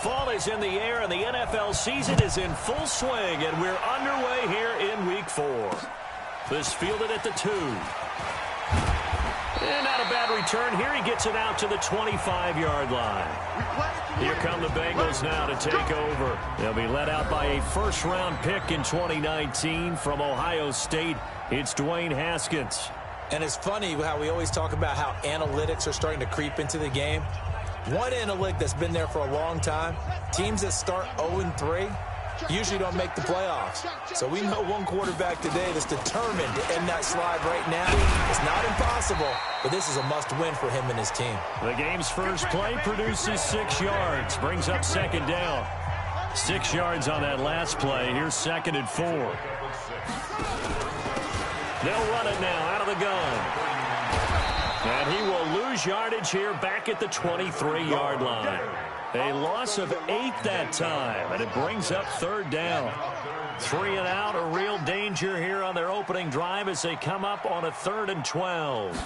Fall is in the air, and the NFL season is in full swing, and we're underway here in Week 4. This fielded at the 2. And not a bad return here. He gets it out to the 25-yard line. Here come the Bengals now to take over. They'll be led out by a first-round pick in 2019 from Ohio State. It's Dwayne Haskins. And it's funny how we always talk about how analytics are starting to creep into the game. One analytic that's been there for a long time, teams that start 0-3 usually don't make the playoffs. So we know one quarterback today that's determined to end that slide right now. It's not impossible, but this is a must-win for him and his team. The game's first play produces 6 yards, brings up second down. 6 yards on that last play. Here's 2nd and 4. They'll run it now out of the gun. And he will lose yardage here back at the 23-yard line. A loss of 8 that time, and it brings up 3rd down. 3 and out, a real danger here on their opening drive as they come up on a 3rd and 12.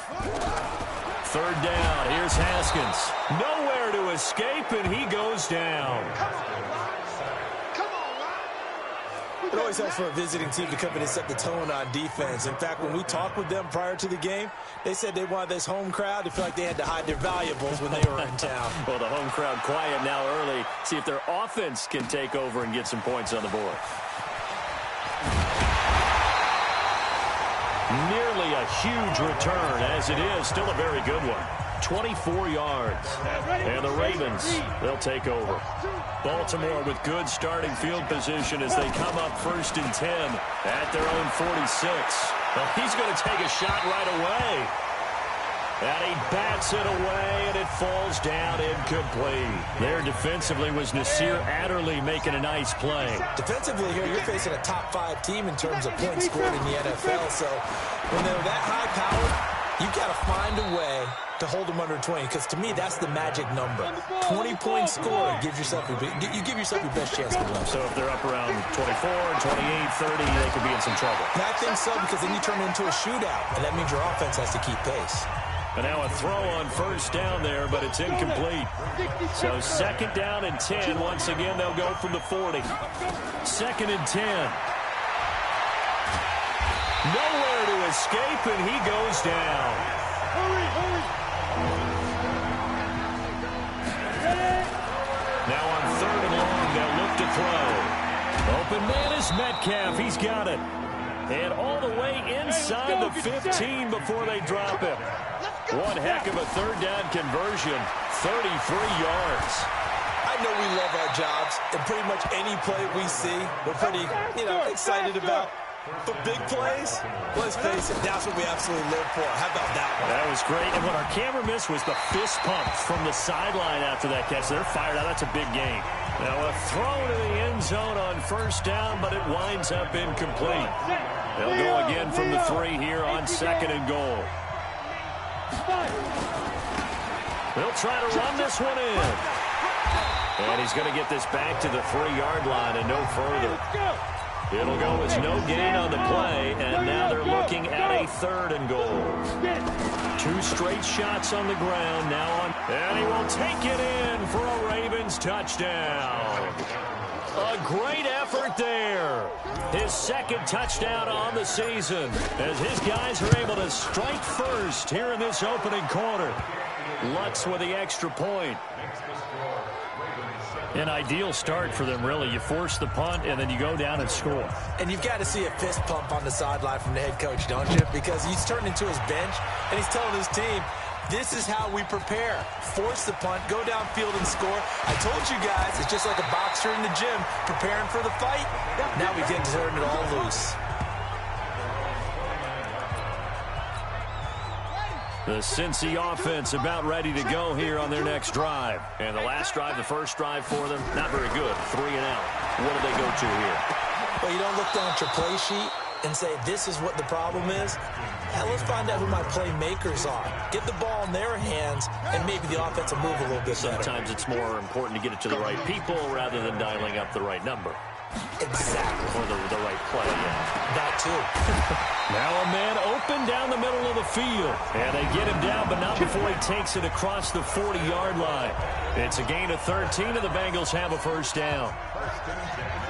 3rd down, here's Haskins. Nowhere to escape, and he goes down. It always helps for a visiting team to come in and set the tone on defense. In fact, when we talked with them prior to the game, they said they wanted this home crowd to feel like they had to hide their valuables when they were in town. Well, the home crowd quiet now early. See if their offense can take over and get some points on the board. Nearly a huge return, as it is. Still a very good one. 24 yards. And the Ravens, they'll take over. Baltimore with good starting field position as they come up 1st and 10 at their own 46. Well, he's going to take a shot right away. And he bats it away, and it falls down incomplete. There defensively was Nasir Adderley making a nice play. Defensively here, you're facing a top 5 team in terms of points scored in the NFL. So when they're that high-powered, you've got to find a way to hold them under 20, because to me, that's the magic number. 20-point score gives yourself you give yourself your best chance to win. So if they're up around 24, 28, 30, they could be in some trouble. And I think so, because then you turn it into a shootout, and that means your offense has to keep pace. And now a throw on 1st down there, but it's incomplete. So 2nd down and 10. Once again, they'll go from the 40. 2nd and 10. Nowhere to escape, and he goes down. Now on 3rd and long, they'll look to throw. Open man is Metcalf. He's got it. And all the way inside the 15 before they drop him. One heck of a 3rd down conversion. 33 yards. I know we love our jobs, and pretty much any play we see, we're pretty, excited about. But big plays, let's face it, that's what we absolutely live for. How about that one? That was great. And what our camera missed was the fist pump from the sideline after that catch. They're fired out. That's a big game. Now a throw to the end zone on 1st down, but it winds up incomplete. They'll go again from the 3 here on 2nd and goal. They'll try to run this one in. And he's going to get this back to the 3-yard line and no further. It'll go as no gain on the play, and now they're looking at a 3rd and goal. 2 straight shots on the ground now on, and he will take it in for a Ravens touchdown. A great effort there. His 2nd touchdown on the season as his guys are able to strike first here in this opening quarter. Lutz with the extra point. An ideal start for them, really. You force the punt, and then you go down and score. And you've got to see a fist pump on the sideline from the head coach, don't you? Because he's turned into his bench, and he's telling his team, this is how we prepare. Force the punt, go downfield and score. I told you guys, it's just like a boxer in the gym preparing for the fight. Now we get to turn it all loose. The Cincy offense about ready to go here on their next drive. And the last drive, the first drive for them, not very good. 3 and out. What do they go to here? Well, you don't look down at your play sheet and say, this is what the problem is. Yeah, let's find out who my playmakers are. Get the ball in their hands, and maybe the offense will move a little bit better. Sometimes it's more important to get it to the right people rather than dialing up the right number. Exactly. Or the right play, yeah. That too. Now a man open down the middle of the field. And they get him down, but not before he takes it across the 40-yard line. It's a gain of 13, and the Bengals have a first down.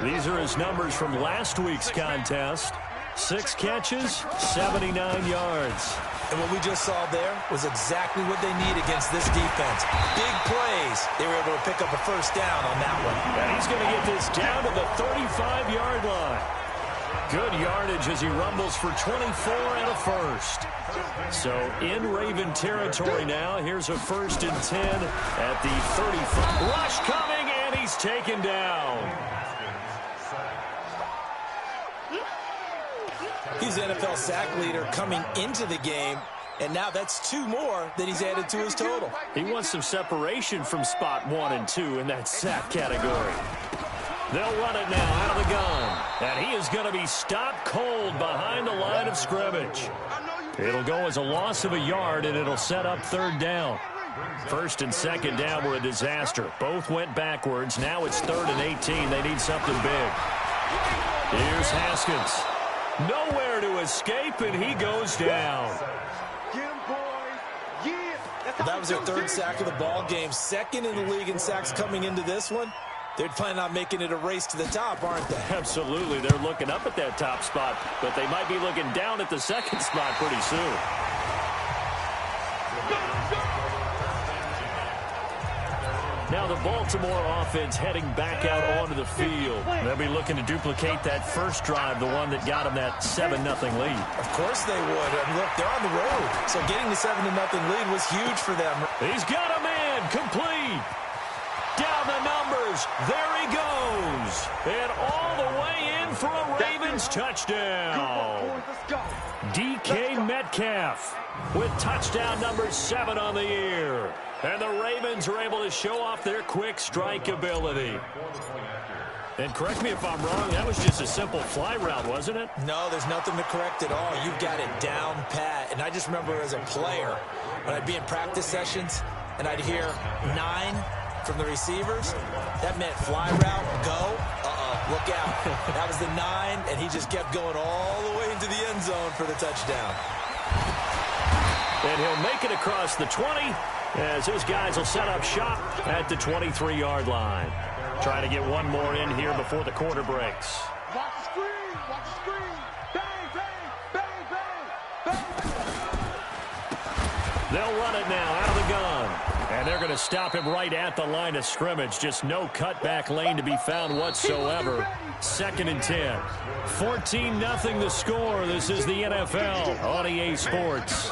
These are his numbers from last week's contest. 6 catches, 79 yards. And what we just saw there was exactly what they need against this defense. Big plays. They were able to pick up a first down on that one. And he's going to get this down to the 35-yard line. Good yardage as he rumbles for 24 and a first. So in Raven territory now. Here's a 1st and 10 at the 35. Rush coming, and he's taken down. He's the NFL sack leader coming into the game, and now that's 2 more that he's added to his total. He wants some separation from spot 1 and 2 in that sack category. They'll run it now out of the gun, and he is going to be stopped cold behind the line of scrimmage. It'll go as a loss of a yard, and it'll set up 3rd down. 1st and 2nd down were a disaster. Both went backwards. Now it's 3rd and 18. They need something big. Here's Haskins. Nowhere to escape, and he goes down. That was their 3rd sack of the ball game. 2nd in the league in sacks coming into this one. They're planning on making it a race to the top, aren't they? Absolutely. They're looking up at that top spot, but they might be looking down at the 2nd spot pretty soon. Now the Baltimore offense heading back out onto the field. They'll be looking to duplicate that first drive, the one that got them that 7-0 lead. Of course they would. I mean, look, they're on the road. So getting the 7-0 lead was huge for them. He's got a man complete. Down the numbers. There he goes. And all the way in for a Ravens touchdown. DK Metcalf with touchdown number 7 on the year. And the Ravens are able to show off their quick strike ability. And correct me if I'm wrong, that was just a simple fly route, wasn't it? No, there's nothing to correct at all. You've got it down pat. And I just remember as a player, when I'd be in practice sessions and I'd hear 9 from the receivers, that meant fly route, go, look out. That was the 9, and he just kept going all the way into the end zone for the touchdown. And he'll make it across the 20 as his guys will set up shop at the 23-yard line. Trying to get one more in here before the quarter breaks. Watch the screen, watch the screen. Bang, bang, bang, bang, bang. They'll run it now out of the gun. And they're going to stop him right at the line of scrimmage. Just no cutback lane to be found whatsoever. 2nd and 10. 14-0 the score. This is the NFL on EA Sports.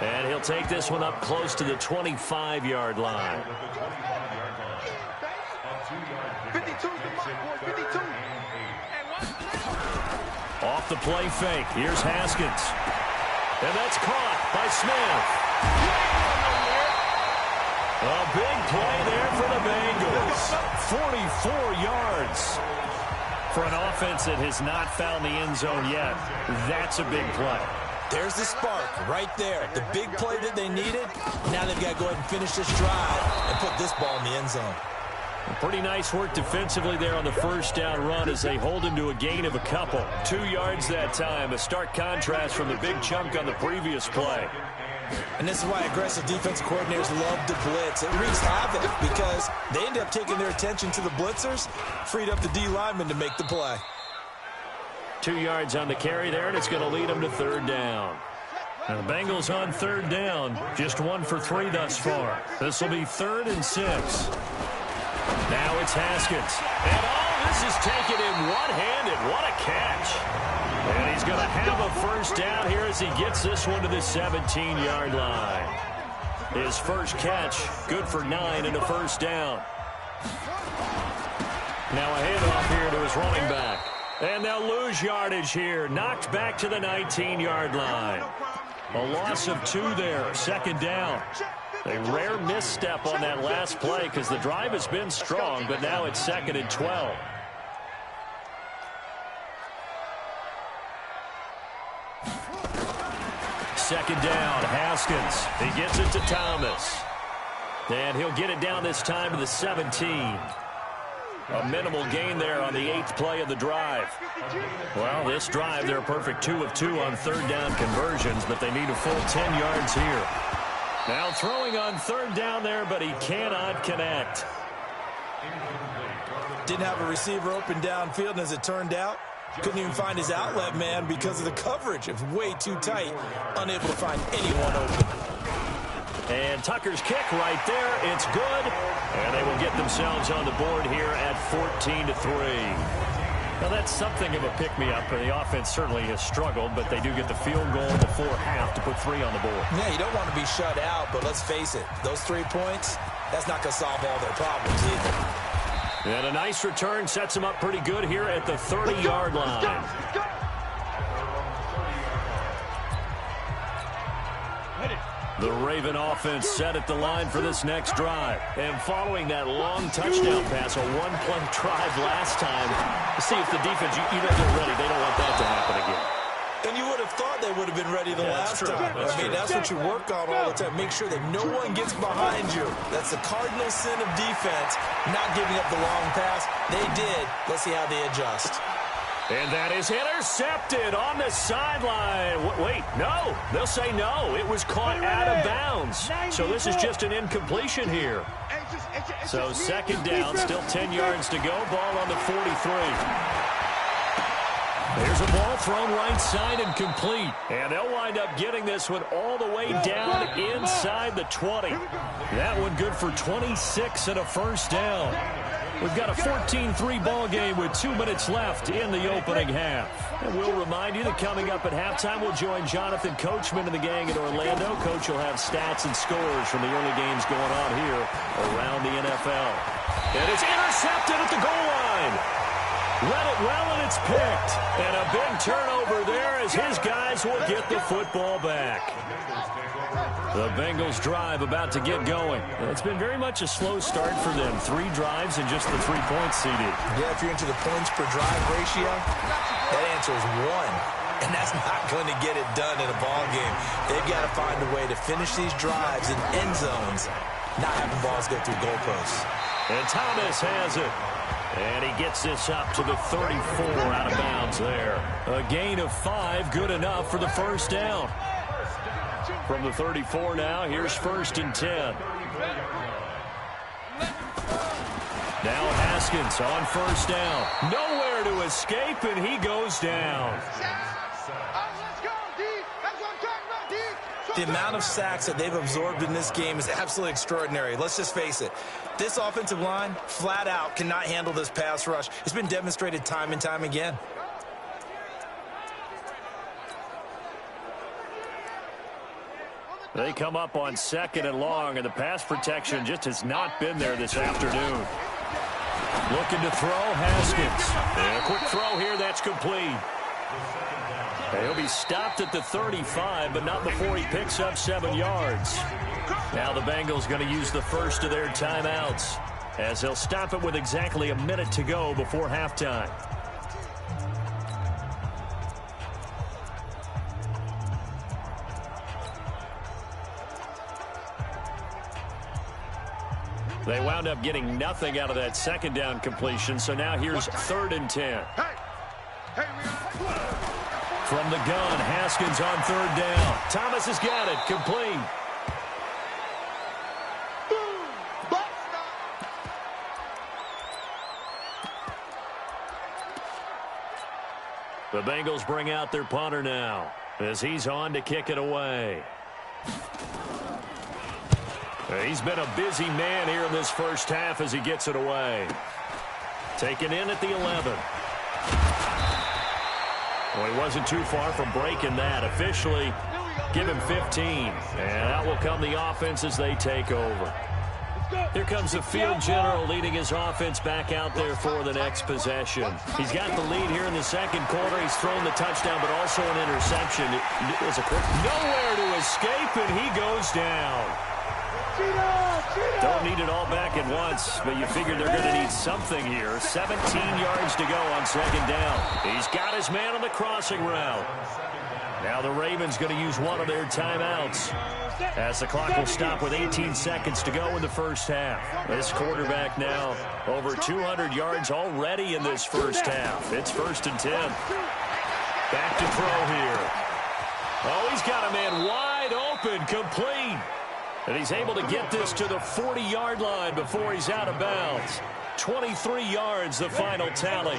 And he'll take this one up close to the 25-yard line. 52, Off the play fake. Here's Haskins. And that's caught by Smith. A big play there for the Bengals. 44 yards. For an offense that has not found the end zone yet, that's a big play. There's the spark right there. The big play that they needed. Now they've got to go ahead and finish this drive and put this ball in the end zone. Pretty nice work defensively there on the first down run as they hold him to a gain of a couple. 2 yards that time, a stark contrast from the big chunk on the previous play. And this is why aggressive defense coordinators love to blitz. It wreaks havoc because they end up taking their attention to the blitzers, freed up the D lineman to make the play. 2 yards on the carry there, and it's going to lead them to 3rd down. Now the Bengals on 3rd down, just 1 for 3 thus far. This will be 3rd and 6. Now it's Haskins. And this is taken in one-handed. What a catch. And he's going to have a first down here as he gets this one to the 17-yard line. His first catch, good for 9 and a first down. Now a handoff here to his running back. And they'll lose yardage here. Knocked back to the 19-yard line. A loss of 2 there. 2nd down. A rare misstep on that last play because the drive has been strong, but now it's 2nd and 12. Second down, Haskins. He gets it to Thomas. And he'll get it down this time to the 17. A minimal gain there on the 8th play of the drive. Well, this drive, they're a perfect 2 of 2 on third down conversions, but they need a full 10 yards here. Now throwing on third down there, but he cannot connect. Didn't have a receiver open downfield, and as it turned out, couldn't even find his outlet man because of the coverage. It was way too tight, unable to find anyone open. And Tucker's kick right there. It's good. And they will get themselves on the board here at 14-3. Now, that's something of a pick-me-up. The offense certainly has struggled, but they do get the field goal before half to put 3 on the board. Yeah, you don't want to be shut out, but let's face it, those 3 points, that's not going to solve all their problems either. And a nice return sets them up pretty good here at the 30-yard line. The Raven offense set at the line for this next drive. And following that long touchdown pass, a one-play drive last time, to see if the defense, you know they're ready. They don't want that to happen again. And you would have thought they would have been ready the last time. That's what you work on all the time. Make sure that no one gets behind you. That's the cardinal sin of defense, not giving up the long pass. They did. Let's see how they adjust. And that is intercepted on the sideline. Wait, no. They'll say no. It was caught out of bounds. So this is just an incompletion here. So second down, still 10 yards to go. Ball on the 43. There's a ball thrown right side and complete. And they'll wind up getting this one all the way down inside the 20. That one good for 26 and a first down. We've got a 14-3 ball game with 2 minutes left in the opening half. And we'll remind you that coming up at halftime, we'll join Jonathan Coachman and the gang in Orlando. Coach will have stats and scores from the early games going on here around the NFL. And it's intercepted at the goal line. Read it well, and it's picked. And a big turnover there as his guys will get the football back. The Bengals drive about to get going. It's been very much a slow start for them. 3 drives and just the 3 points, CD. Yeah, if you're into the points per drive ratio, that answer is 1. And that's not going to get it done in a ball game. They've got to find a way to finish these drives in end zones, not having balls go through goalposts. And Thomas has it. And he gets this up to the 34 out of bounds there. A gain of 5, good enough for the first down. From the 34 now, here's 1st and 10. Now Haskins on first down. Nowhere to escape, and he goes down. The amount of sacks that they've absorbed in this game is absolutely extraordinary. Let's just face it. This offensive line, flat out, cannot handle this pass rush. It's been demonstrated time and time again. They come up on 2nd and long, and the pass protection just has not been there this afternoon. Looking to throw, Haskins. And a quick throw here, that's complete. He'll be stopped at the 35, but not before he picks up 7 yards. Now the Bengals going to use the first of their timeouts, as they'll stop it with exactly a minute to go before halftime. They wound up getting nothing out of that second down completion, so now here's 3rd and 10. From the gun, Haskins on 3rd down. Thomas has got it, complete. The Bengals bring out their punter now, as he's on to kick it away. He's been a busy man here in this first half as he gets it away. Taken in at the 11. Well, he wasn't too far from breaking that. Officially, give him 15. And out will come the offense as they take over. Here comes the field general leading his offense back out there for the next possession. He's got the lead here in the second quarter. He's thrown the touchdown, but also an interception. It's a quick nowhere to escape, and he goes down. Don't need it all back at once, but you figure they're going to need something here. 17 yards to go on 2nd down. He's got his man on the crossing route. Now the Ravens going to use one of their timeouts as the clock will stop with 18 seconds to go in the first half. This quarterback now over 200 yards already in this first half. It's 1st and 10. Back to throw here. Oh, he's got a man wide open, complete. And he's able to get this to the 40-yard line before he's out of bounds. 23 yards, the final tally.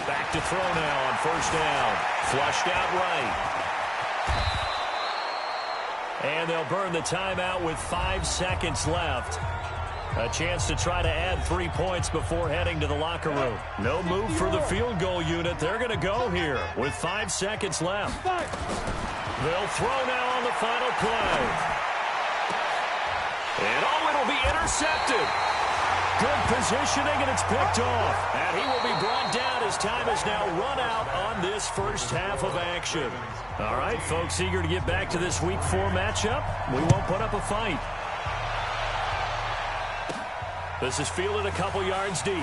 Back to throw now on 1st down. Flushed out right. And they'll burn the timeout with 5 seconds left. A chance to try to add 3 points before heading to the locker room. No move for the field goal unit. They're going to go here with 5 seconds left. They'll throw now on the final play. And oh, it'll be intercepted. Good positioning, and it's picked off. And he will be brought down as time is now run out on this first half of action. All right, folks, eager to get back to this Week 4 matchup. We won't put up a fight. This is fielded a couple yards deep.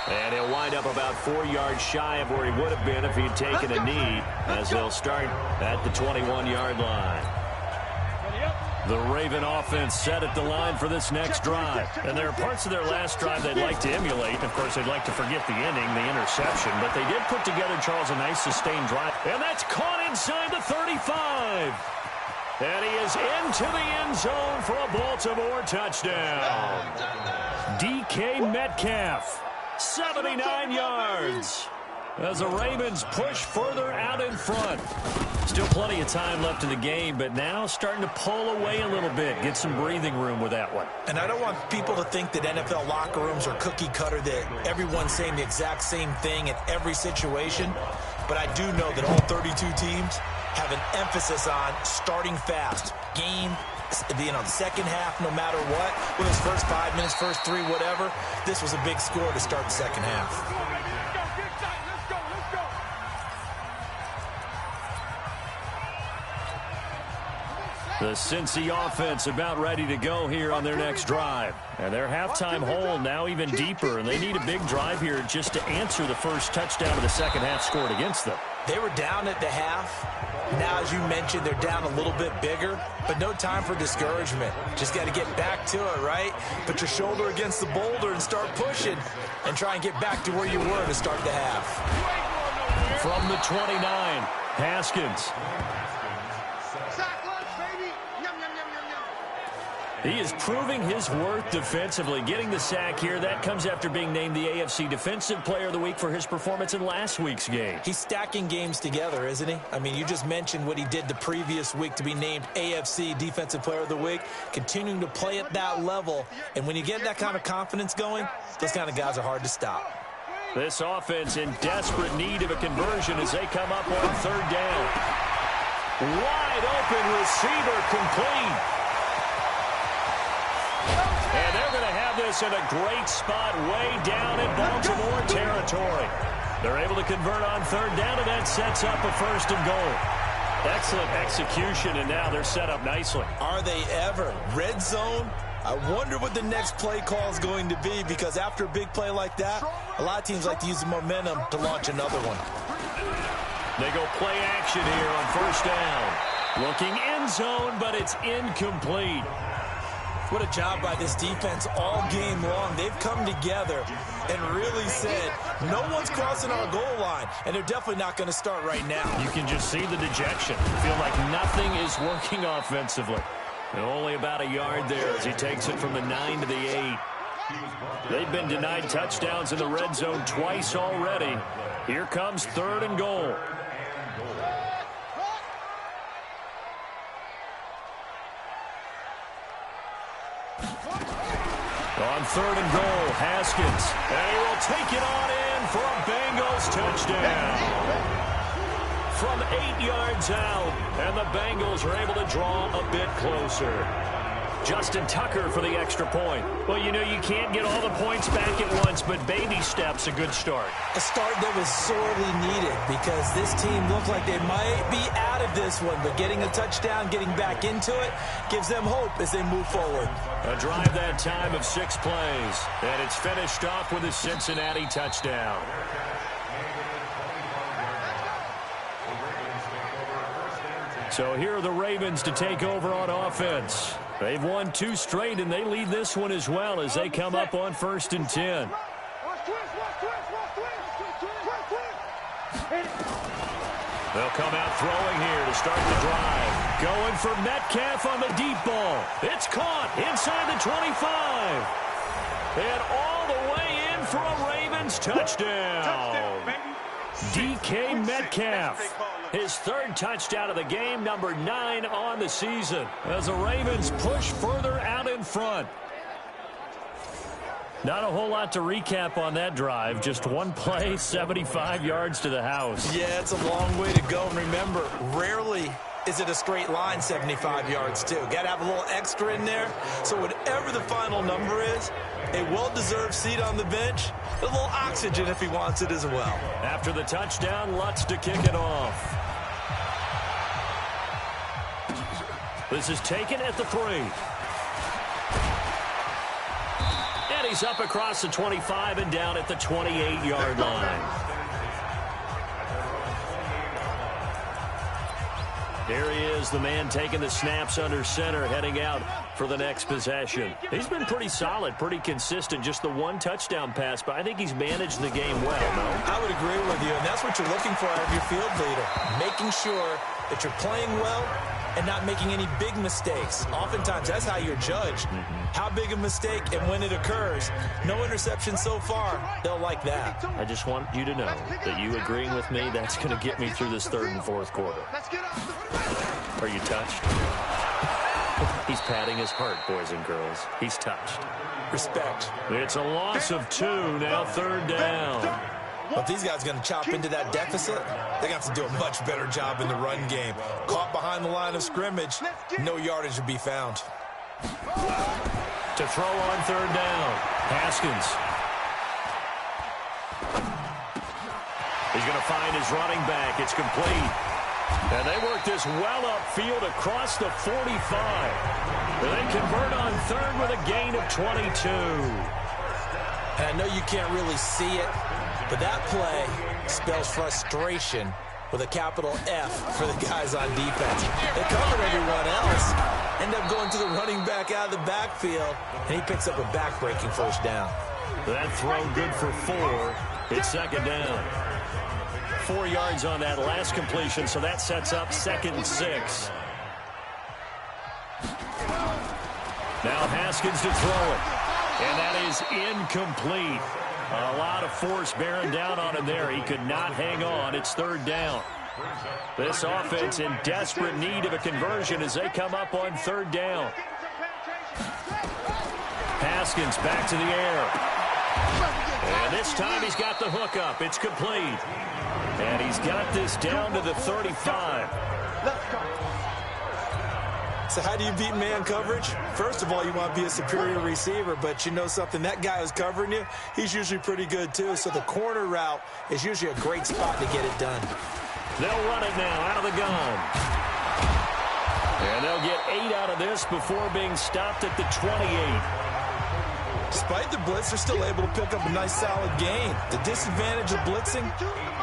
And he'll wind up about 4 yards shy of where he would have been if he'd taken a knee, as they'll start at the 21-yard line. The Raven offense set at the line for this next drive. And there are parts of their last drive they'd like to emulate. Of course, they'd like to forget the ending, the interception. But they did put together, Charles, a nice sustained drive. And that's caught inside the 35. And he is into the end zone for a Baltimore touchdown. DK Metcalf, 79 yards. As the Ravens push further out in front. Still plenty of time left in the game, but now starting to pull away a little bit. Get some breathing room with that one. And I don't want people to think that NFL locker rooms are cookie cutter, that everyone's saying the exact same thing in every situation. But I do know that all 32 teams have an emphasis on starting fast. Game, the second half, no matter what. Whether it's first 5 minutes, first 3, whatever. This was a big score to start the second half. The Cincy offense about ready to go here on their next drive. And their halftime hole now even deeper, and they need a big drive here just to answer the first touchdown of the second half scored against them. They were down at the half. Now, as you mentioned, they're down a little bit bigger, but no time for discouragement. Just got to get back to it, right? Put your shoulder against the boulder and start pushing and try and get back to where you were to start the half. From the 29, Haskins. He is proving his worth defensively, getting the sack here. That comes after being named the AFC Defensive Player of the Week for his performance in last week's game. He's stacking games together, isn't he? I mean, you just mentioned what he did the previous week to be named AFC Defensive Player of the Week, continuing to play at that level. And when you get that kind of confidence going, those kind of guys are hard to stop. This offense in desperate need of a conversion as they come up on 3rd down. Wide open receiver complete. And they're going to have this in a great spot way down in Baltimore territory. They're able to convert on 3rd down, and that sets up a 1st and goal. Excellent execution, and now they're set up nicely. Are they ever? Red zone? I wonder what the next play call is going to be, because after a big play like that, a lot of teams like to use the momentum to launch another one. They go play action here on 1st down. Looking end zone, but it's incomplete. What a job by this defense all game long. They've come together and really said, no one's crossing our goal line, and they're definitely not going to start right now. You can just see the dejection. Feel like nothing is working offensively. And only about a yard there as he takes it from the 9 to the 8. They've been denied touchdowns in the red zone twice already. Here comes 3rd and goal. On 3rd and goal, Haskins. And he will take it on in for a Bengals touchdown. From 8 yards out, and the Bengals are able to draw a bit closer. Justin Tucker for the extra point. Well, you know, you can't get all the points back at once, but baby steps, a good start. A start that was sorely needed because this team looked like they might be out of this one, but getting a touchdown, getting back into it, gives them hope as they move forward. A drive that time of 6 plays, and it's finished off with a Cincinnati touchdown. So here are the Ravens to take over on offense. They've won 2 straight, and they lead this one as well as they come up on 1st and 10. They'll come out throwing here to start the drive. Going for Metcalf on the deep ball. It's caught inside the 25. And all the way in for a Ravens touchdown. DK Metcalf. His 3rd touchdown of the game, number 9 on the season, as the Ravens push further out in front. Not a whole lot to recap on that drive. Just one play, 75 yards to the house. Yeah, it's a long way to go. And remember, rarely is it a straight line 75 yards, too. Got to have a little extra in there. So whatever the final number is, a well-deserved seat on the bench, a little oxygen if he wants it as well. After the touchdown, Lutz to kick it off. This is taken at the 3. And he's up across the 25 and down at the 28-yard line. There he is, the man taking the snaps under center, heading out for the next possession. He's been pretty solid, pretty consistent, just the 1 touchdown pass, but I think he's managed the game well, no? I would agree with you, and that's what you're looking for out of your field leader, making sure that you're playing well and not making any big mistakes. Oftentimes, that's how you're judged. How big a mistake and when it occurs. No interception so far. They'll like that. I just want you to know that you agreeing with me, that's going to get me through this 3rd and 4th quarter. Are you touched? He's patting his heart, boys and girls. He's touched. Respect. It's a loss of 2, now 3rd down. Well, if these guys are going to chop into that deficit, they're going to have to do a much better job in the run game. Caught behind the line of scrimmage, no yardage to be found. To throw on 3rd down, Haskins. He's going to find his running back. It's complete. And they work this well upfield across the 45. And they convert on 3rd with a gain of 22. And I know you can't really see it, but that play spells frustration with a capital F for the guys on defense. They covered everyone else, end up going to the running back out of the backfield, and he picks up a back-breaking 1st down. That throw good for 4. It's 2nd down. 4 yards on that last completion, so that sets up 2nd and 6. Now Haskins to throw it, and that is incomplete. A lot of force bearing down on him there. He could not hang on. It's 3rd down. This offense in desperate need of a conversion as they come up on 3rd down. Haskins back to the air. And this time he's got the hook up. It's complete. And he's got this down to the 35. So how do you beat man coverage? First of all, you want to be a superior receiver, but you know something, that guy who's covering you, he's usually pretty good too. So the corner route is usually a great spot to get it done. They'll run it now out of the gun. And they'll get 8 out of this before being stopped at the 28. Despite the blitz, they're still able to pick up a nice solid gain. The disadvantage of blitzing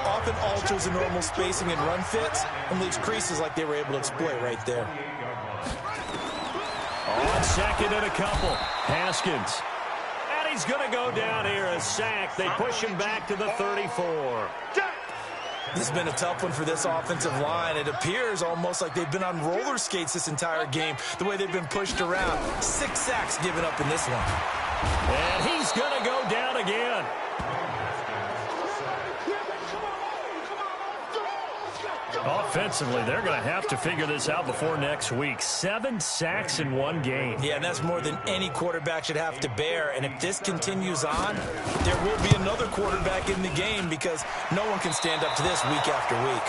often alters the normal spacing and run fits and leaves creases like they were able to exploit right there. On 2nd and a couple, Haskins. And he's going to go down here, a sack. They push him back to the 34. This has been a tough one for this offensive line. It appears almost like they've been on roller skates this entire game, the way they've been pushed around. 6 sacks given up in this one. And he's going to go down again. Offensively, they're going to have to figure this out before next week. 7 sacks in one game. Yeah, and that's more than any quarterback should have to bear. And if this continues on, there will be another quarterback in the game because no one can stand up to this week after week.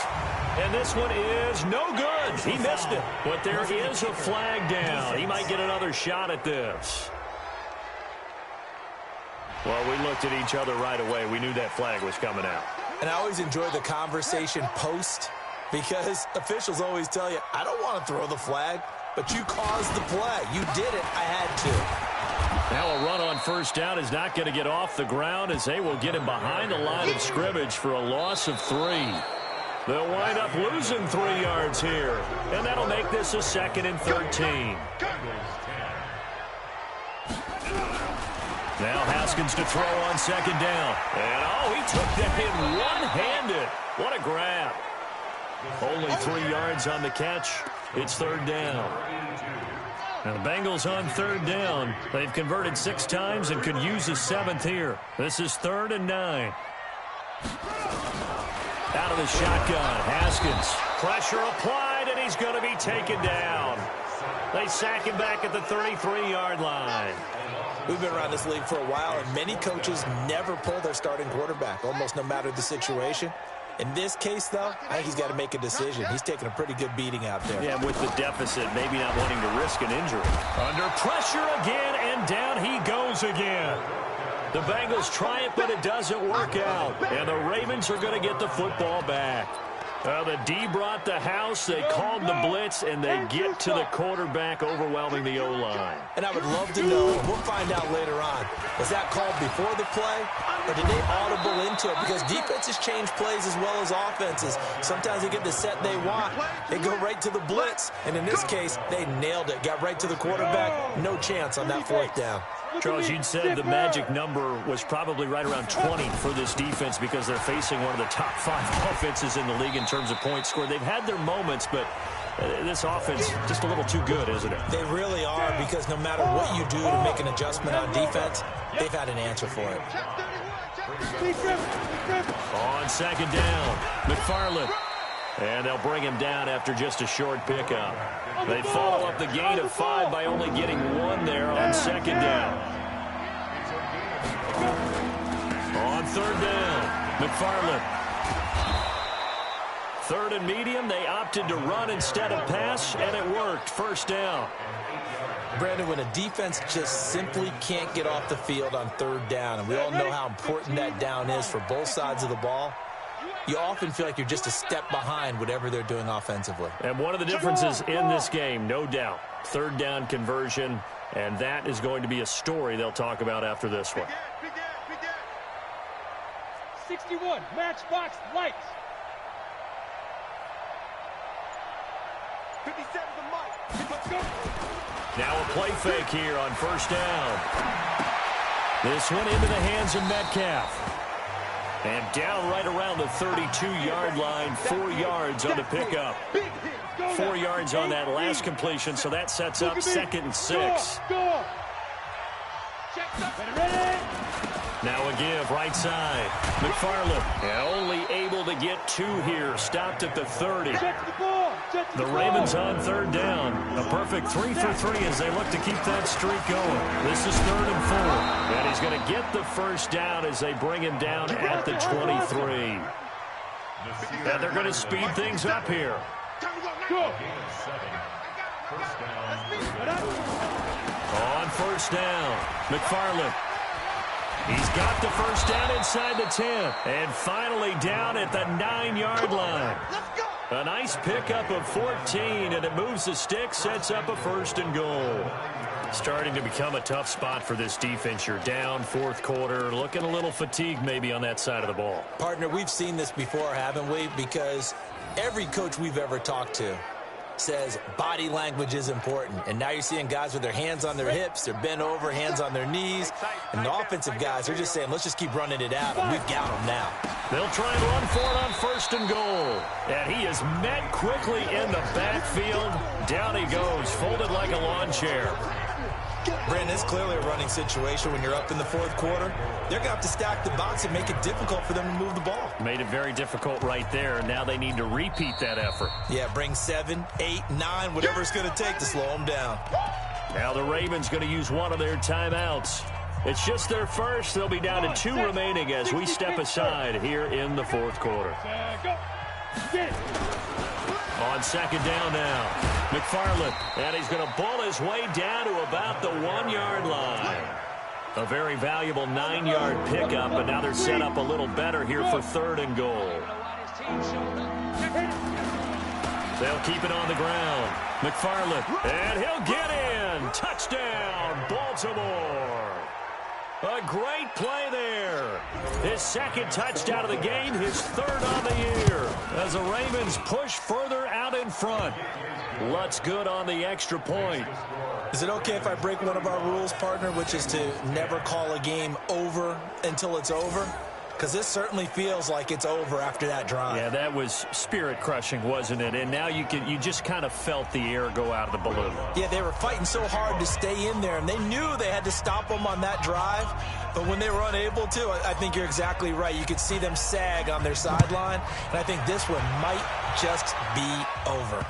And this one is no good. He missed it. But there is a flag down. He might get another shot at this. Well, we looked at each other right away. We knew that flag was coming out. And I always enjoy the conversation post because officials always tell you, I don't want to throw the flag, but you caused the play. You did it. I had to. Now a run on first down is not going to get off the ground as they will get him behind the line of scrimmage for a loss of 3. They'll wind up losing 3 yards here, and that'll make this a 2nd and 13. Now Haskins to throw on 2nd down. And, he took that in one-handed. What a grab. Only 3 yards on the catch. It's 3rd down. Now the Bengals on 3rd down. They've converted 6 times and could use a 7th here. This is 3rd and 9. Out of the shotgun, Haskins. Pressure applied, and he's going to be taken down. They sack him back at the 33-yard line. We've been around this league for a while, and many coaches never pull their starting quarterback, almost no matter the situation. In this case, though, I think he's got to make a decision. He's taking a pretty good beating out there. Yeah, with the deficit, maybe not wanting to risk an injury. Under pressure again, and down he goes again. The Bengals try it, but it doesn't work out. And the Ravens are going to get the football back. The D brought the house. They called the blitz, and they get to the quarterback, overwhelming the O-line. And I would love to know, we'll find out later on, was that called before the play, or did they audible into it? Because defenses change plays as well as offenses. Sometimes they get the set they want. They go right to the blitz, and in this case, they nailed it. Got right to the quarterback. No chance on that 4th down. Charles, you'd said the magic number was probably right around 20 for this defense because they're facing one of the top 5 offenses in the league in terms of points scored. They've had their moments, but this offense just a little too good, isn't it? They really are, because no matter what you do to make an adjustment on defense, they've had an answer for it. On 2nd down, McFarland. And they'll bring him down after just a short pickup. They follow up the gain of 5 by only getting 1 there on 2nd down. On 3rd down, McFarland. 3rd and medium, they opted to run instead of pass, and it worked. 1st down. Brandon, when a defense just simply can't get off the field on 3rd down, and we all know how important that down is for both sides of the ball, you often feel like you're just a step behind whatever they're doing offensively. And one of the differences in this game, no doubt, 3rd down conversion, and that is going to be a story they'll talk about after this one. 61, matchbox lights. 57 the mic. Let's go. Now a play fake here on 1st down. This one into the hands of Metcalf. And down right around the 32-yard line, 4 yards on the pickup. 4 yards on that last completion, so that sets up 2nd and 6. Now a give, right side. McFarland, only able to get 2 here, stopped at the 30. The Ravens on 3rd down. A perfect 3 for 3 as they look to keep that streak going. This is 3rd and 4. And he's going to get the 1st down as they bring him down at the 23. And they're going to speed things up here. On 1st down, McFarland. He's got the 1st down inside the 10. And finally down at the 9-yard line. A nice pickup of 14, and it moves the stick, sets up a 1st and goal. Starting to become a tough spot for this defense. You're down 4th quarter, looking a little fatigued maybe on that side of the ball. Partner, we've seen this before, haven't we? Because every coach we've ever talked to says body language is important. And now you're seeing guys with their hands on their hips, they're bent over, hands on their knees. And the offensive guys are just saying, let's just keep running it out, and we've got them now. They'll try and run for it on 1st and goal. And he is met quickly in the backfield. Down he goes, folded like a lawn chair. Brandon, it's clearly a running situation when you're up in the 4th quarter. They're going to have to stack the box and make it difficult for them to move the ball. Made it very difficult right there. Now they need to repeat that effort. Yeah, bring 7, 8, 9, whatever it's going to take to slow them down. Now the Ravens going to use one of their timeouts. It's just their first. They'll be down to 2 remaining as we step aside here in the 4th quarter. On second down now, McFarland, and he's going to bull his way down to about the 1-yard line. A very valuable 9-yard pickup, but now they're set up a little better here for 3rd and goal. They'll keep it on the ground. McFarland, and he'll get in. Touchdown, Baltimore. A great play there. His 2nd touchdown of the game, his 3rd on the year, as the Ravens push further out in front. Lutz good on the extra point. Is it okay if I break one of our rules, partner, which is to never call a game over until it's over? Because this certainly feels like it's over after that drive. Yeah, that was spirit-crushing, wasn't it? And now you just kind of felt the air go out of the balloon. Yeah, they were fighting so hard to stay in there, and they knew they had to stop them on that drive. But when they were unable to, I think you're exactly right. You could see them sag on their sideline, and I think this one might just be over.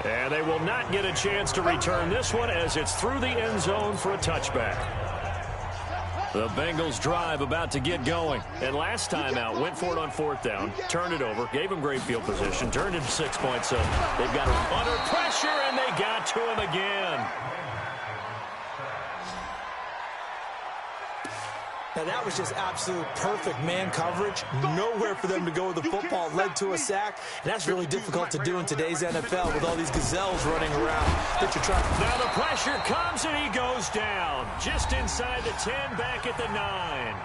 And they will not get a chance to return this one as it's through the end zone for a touchback. The Bengals drive about to get going. And last time out, went for it on 4th down, turned it over, gave him great field position, turned it to 6 points. So they've got him under pressure, and they got to him again. Now, that was just absolute perfect man coverage. Nowhere for them to go with the football. Led to a sack. And that's really difficult to do in today's NFL with all these gazelles running around that you're trying. Now the pressure comes, and he goes down. Just inside the 10, back at the 9.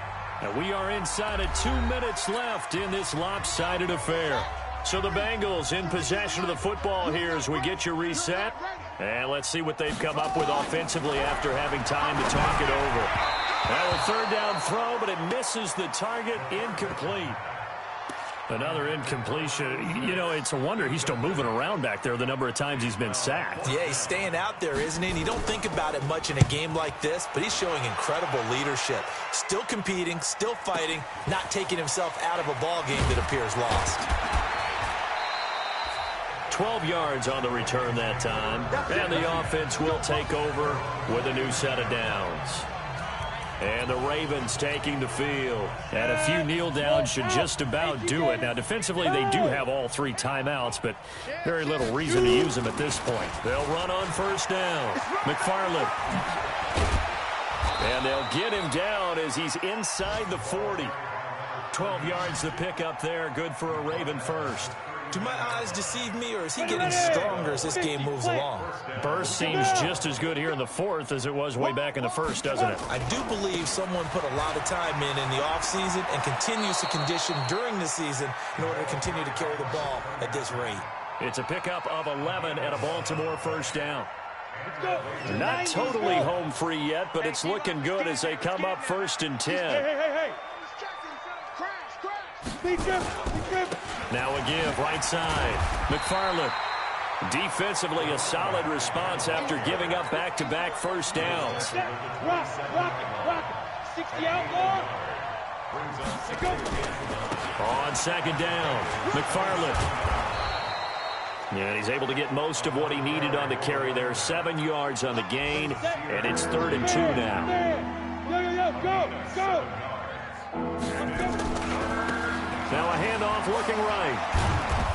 And we are inside of 2 minutes left in this lopsided affair. So the Bengals in possession of the football here as we get you reset. And let's see what they've come up with offensively after having time to talk it over. Now a 3rd down throw, but it misses the target, incomplete. Another incompletion. You know, it's a wonder he's still moving around back there the number of times he's been sacked. Yeah, he's staying out there, isn't he? And you don't think about it much in a game like this, but he's showing incredible leadership. Still competing, still fighting, not taking himself out of a ball game that appears lost. 12 yards on the return that time. And the offense will take over with a new set of downs. And the Ravens taking the field. And a few kneel downs should just about do it. Now, defensively, they do have all 3 timeouts, but very little reason to use them at this point. They'll run on 1st down. McFarland. And they'll get him down as he's inside the 40. 12 yards the pickup there. Good for a Raven first. Do my eyes deceive me, or is he getting stronger as this game moves along? Burst seems just as good here in the 4th as it was way back in the 1st, doesn't it? I do believe someone put a lot of time in the offseason and continues to condition during the season in order to continue to carry the ball at this rate. It's a pickup of 11 and a Baltimore 1st down. Not totally home free yet, but it's looking good as they come up 1st and 10. Hey. Now a give, right side. McFarland. Defensively, a solid response after giving up back-to-back 1st downs. Rock. 60 out, On 2nd down, McFarland. And he's able to get most of what he needed on the carry there. 7 yards on the gain, and it's 3rd and 2 now. Go. Now a handoff looking right.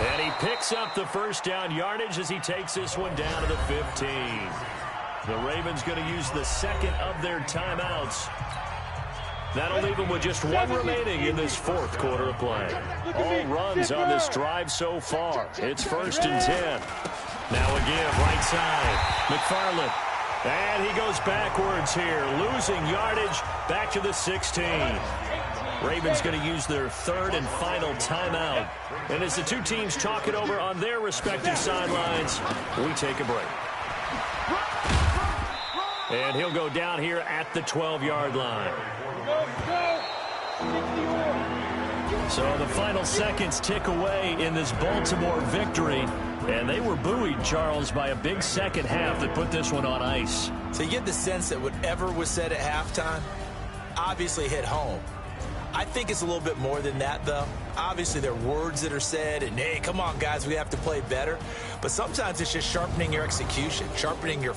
And he picks up the 1st down yardage as he takes this one down to the 15. The Ravens going to use the 2nd of their timeouts. That'll leave them with just 1 remaining in this 4th quarter of play. All runs on this drive so far. It's 1st and 10. Now a give, right side. McFarland. And he goes backwards here, losing yardage back to the 16. Ravens going to use their 3rd and final timeout. And as the 2 teams talk it over on their respective sidelines, we take a break. And he'll go down here at the 12-yard line. So the final seconds tick away in this Baltimore victory. And they were buoyed, Charles, by a big second half that put this one on ice. So you get the sense that whatever was said at halftime obviously hit home. I think it's a little bit more than that, though. Obviously, there are words that are said, and, hey, come on, guys, we have to play better. But sometimes it's just sharpening your execution, sharpening your